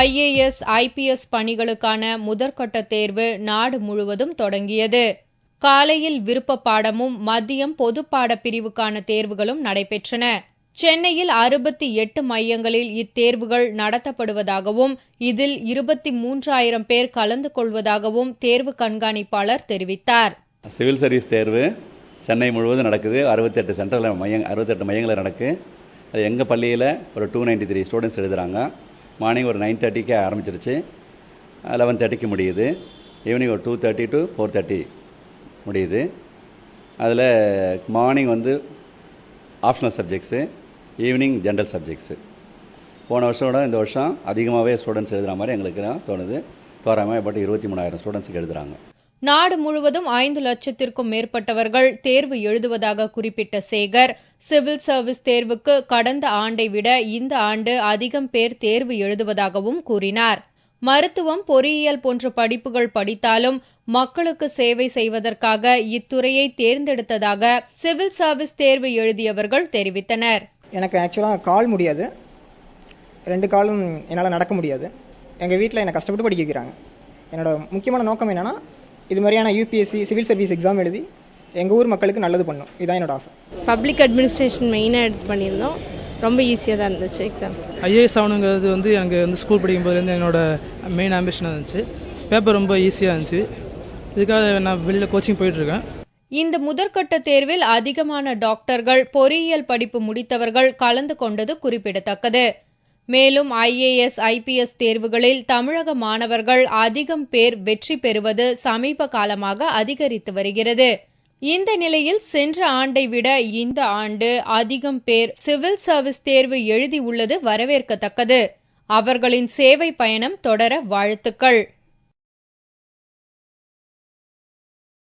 IAS, IPS பணிகளுக்கான முதற்கட்ட தேர்வு நாடு முழுவதும் தொடங்கியது. காலையில் விருப்ப பாடமும் மதியம் பொதுப்பாட பிரிவுக்கான தேர்வுகளும் நடைபெற்றன. சென்னையில் 68 மையங்களில் இத்தேர்வுகள் நடத்தப்படுவதாகவும் இதில் 23,000 பேர் கலந்து கொள்வதாகவும் தேர்வு கண்காணிப்பாளர் தெரிவித்தார். சிவில் சர்வீஸ் தேர்வு சென்னை முழுவதும் நடக்குது. 68 மையங்களில் நடக்கு. அது எங்கள் பள்ளியில் ஒரு 293 ஸ்டூடெண்ட்ஸ் எழுதுகிறாங்க. மார்னிங் ஒரு 9:30 ஆரம்பிச்சிருச்சு, 11:30 முடியுது. ஈவினிங் ஒரு 2:30 to 4:30 முடியுது. அதில் morning optional subjects, evening general subjects. போன வருஷம் இந்த வருஷம் அதிகமாகவே ஸ்டூடெண்ட்ஸ் எழுதுகிற மாதிரி எங்களுக்கு தோணுது. தோராயமாக பட் 23,000 ஸ்டூடெண்ட்ஸுக்கு எழுதுகிறாங்க. நாடு முழுவதும் 5 லட்சத்திற்கும் மேற்பட்டவர்கள் தேர்வு எழுதுவதாக குறிப்பிட்ட சேகர், சிவில் சர்வீஸ் தேர்வுக்கு கடந்த ஆண்டை விட இந்த ஆண்டு அதிகம் பேர் தேர்வு எழுதுவதாகவும் கூறினார். மருத்துவம், பொறியியல் போன்ற படிப்புகள் படித்தாலும் மக்களுக்கு சேவை செய்வதற்காக இத்துறையை தேர்ந்தெடுத்ததாக சிவில் சர்வீஸ் தேர்வு எழுதியவர்கள் தெரிவித்தனர். எனக்கு ஆக்சுவலாக கால் முடியாது, 2 காலும் என்னால் நடக்க முடியாது. எங்கள் வீட்டில் என்னை கஷ்டப்பட்டு படிக்க வைக்கிறாங்க. என்னோட முக்கியமான நோக்கம் என்னென்னா, இது மாதிரியான UPSC சிவில் சர்வீஸ் எக்ஸாம் எழுதி எங்கள் ஊர் மக்களுக்கு நல்லது பண்ணும். இதுதான் என்னோட ஆசை. பப்ளிக் அட்மினிஸ்ட்ரேஷன் மெயினாக எடுத்து பண்ணியிருந்தோம். ரொம்ப ஈஸியாக தான் இருந்துச்சு எக்ஸாம். IAS ஆகணுங்கிறது எனக்கு ஸ்கூல் படிக்கும்போதுலேருந்து என்னோட மெயின் ஆம்பிஷனாக இருந்துச்சு. பேப்பர் ரொம்ப ஈஸியாக இருந்துச்சு. இதுக்காக நான் வெளியில் கோச்சிங் போயிட்டுருக்கேன். இந்த முதற்கட்ட தேர்வில் அதிகமான டாக்டர்கள், பொறியியல் படிப்பு முடித்தவர்கள் கலந்து கொண்டது குறிப்பிடத்தக்கது. மேலும் IAS, IPS தேர்வுகளில் தமிழக மாணவர்கள் அதிகம் பேர் வெற்றி பெறுவது சமீப காலமாக அதிகரித்து வருகிறது. இந்த நிலையில் சென்ற ஆண்டை விட இந்த ஆண்டு அதிகம் பேர் சிவில் சர்வீஸ் தேர்வு எழுதியுள்ளது வரவேற்கத்தக்கது. அவர்களின் சேவை பயணம் தொடர வாழ்த்துக்கள்.